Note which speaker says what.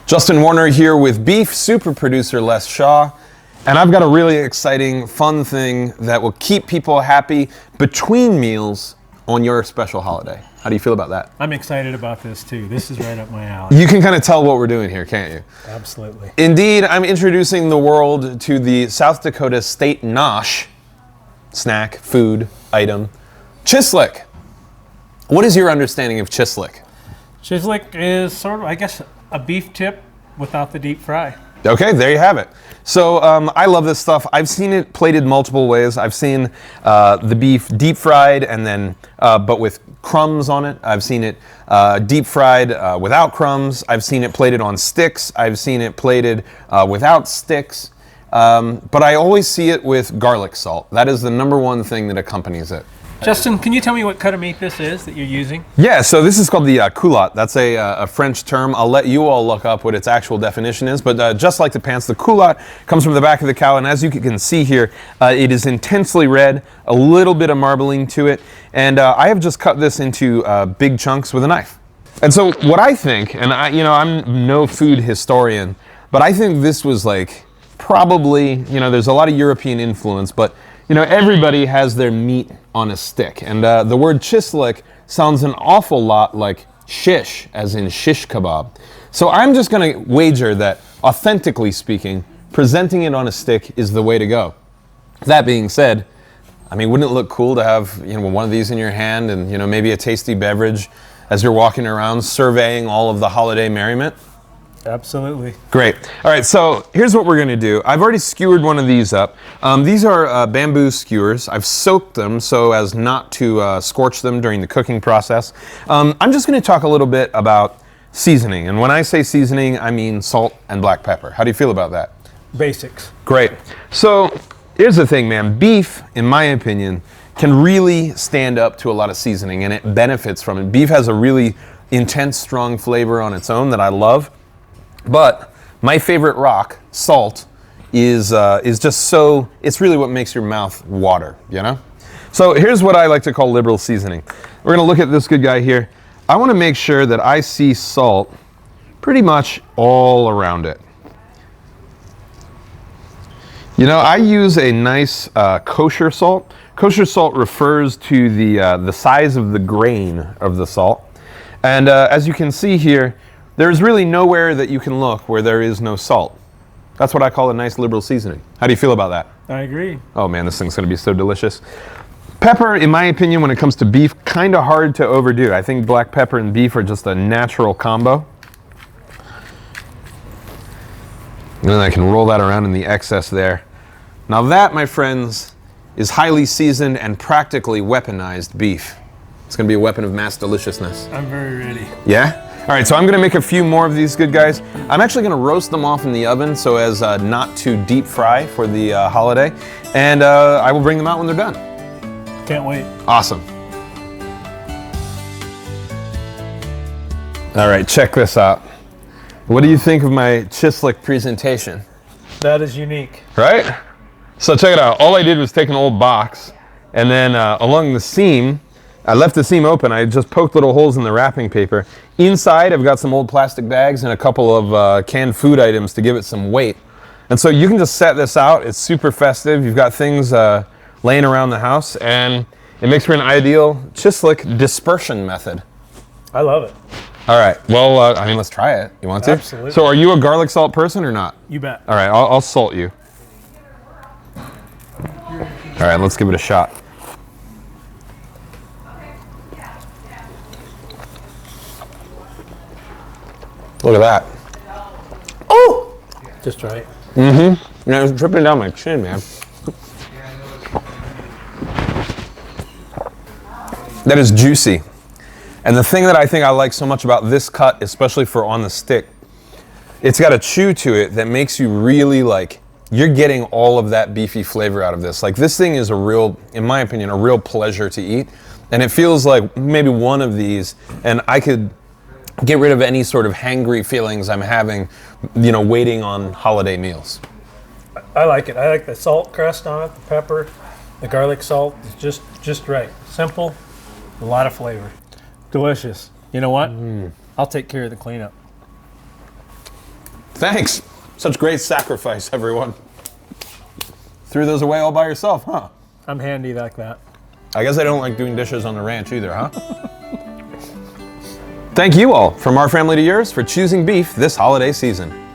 Speaker 1: Justin Warner here with beef super producer Les Shaw, and I've got a really exciting, fun thing that will keep people happy between meals on your special holiday. How do you feel about that?
Speaker 2: I'm excited about this too. This is right up my alley.
Speaker 1: You can kind of tell what we're doing here, can't you?
Speaker 2: Absolutely.
Speaker 1: Indeed, I'm introducing the world to the South Dakota state nosh, snack, food, item, chislic. What is your understanding of chislic?
Speaker 2: Chislic is sort of, I guess, a beef tip without the deep fry.
Speaker 1: Okay, there you have it. So I love this stuff. I've seen it plated multiple ways. I've seen the beef deep fried and then, but with crumbs on it. I've seen it deep fried without crumbs. I've seen it plated on sticks. I've seen it plated without sticks. But I always see it with garlic salt. That is the number one thing that accompanies it.
Speaker 2: Justin, can you tell me what cut of meat this is that you're using?
Speaker 1: Yeah, so this is called the culotte. That's a French term. I'll let you all look up what its actual definition is, but just like the pants, the culotte comes from the back of the cow, and as you can see here, it is intensely red, a little bit of marbling to it, and I have just cut this into big chunks with a knife. And so what I think, and I'm no food historian, but I think this was like probably, there's a lot of European influence, but everybody has their meat on a stick. And the word chislic sounds an awful lot like shish, as in shish kebab. So I'm just going to wager that, authentically speaking, presenting it on a stick is the way to go. That being said, I mean, wouldn't it look cool to have one of these in your hand and maybe a tasty beverage as you're walking around surveying all of the holiday merriment?
Speaker 2: Absolutely.
Speaker 1: Great. All right, so here's what we're going to do. I've already skewered one of these up. These are bamboo skewers. I've soaked them so as not to scorch them during the cooking process. I'm just going to talk a little bit about seasoning. And when I say seasoning, I mean salt and black pepper. How do you feel about that?
Speaker 2: Basics.
Speaker 1: Great. So here's the thing, man. Beef, in my opinion, can really stand up to a lot of seasoning, and it benefits from it. Beef has a really intense, strong flavor on its own that I love. But my favorite rock, salt, is just so, it's really what makes your mouth water, So here's what I like to call liberal seasoning. We're going to look at this good guy here. I want to make sure that I see salt pretty much all around it. I use a nice kosher salt. Kosher salt refers to the size of the grain of the salt. And as you can see here, there's really nowhere that you can look where there is no salt. That's what I call a nice liberal seasoning. How do you feel about that?
Speaker 2: I agree.
Speaker 1: Oh man, this thing's gonna be so delicious. Pepper, in my opinion, when it comes to beef, kind of hard to overdo. I think black pepper and beef are just a natural combo. And then I can roll that around in the excess there. Now that, my friends, is highly seasoned and practically weaponized beef. It's gonna be a weapon of mass deliciousness.
Speaker 2: I'm very ready.
Speaker 1: Yeah? All right, so I'm gonna make a few more of these good guys. I'm actually gonna roast them off in the oven so as not to deep fry for the holiday. And I will bring them out when they're done.
Speaker 2: Can't wait.
Speaker 1: Awesome. All right, check this out. What do you think of my chislic presentation?
Speaker 2: That is unique.
Speaker 1: Right? So check it out. All I did was take an old box and then along the seam, I left the seam open. I just poked little holes in the wrapping paper. Inside, I've got some old plastic bags and a couple of canned food items to give it some weight. And so you can just set this out. It's super festive. You've got things laying around the house, and it makes for an ideal chislic dispersion method.
Speaker 2: I love it.
Speaker 1: All right. Well, let's try it. You want to?
Speaker 2: Absolutely.
Speaker 1: So are you a garlic salt person or not?
Speaker 2: You bet.
Speaker 1: All right. I'll salt you. All right. Let's give it a shot. Look at that. Oh!
Speaker 2: Just right.
Speaker 1: Mm-hmm. It was dripping down my chin, man. That is juicy. And the thing that I think I like so much about this cut, especially for on the stick, it's got a chew to it that makes you really you're getting all of that beefy flavor out of this. This thing is in my opinion, a real pleasure to eat. And it feels like maybe one of these, and I could get rid of any sort of hangry feelings I'm having, waiting on holiday meals.
Speaker 2: I like it. I like the salt crust on it, the pepper, the garlic salt. It's just right. Simple, a lot of flavor. Delicious. You know what? I'll take care of the cleanup.
Speaker 1: Thanks. Such great sacrifice, everyone. Threw those away all by yourself, huh?
Speaker 2: I'm handy like that.
Speaker 1: I guess I don't like doing dishes on the ranch either, huh? Thank you all, from our family to yours, for choosing beef this holiday season.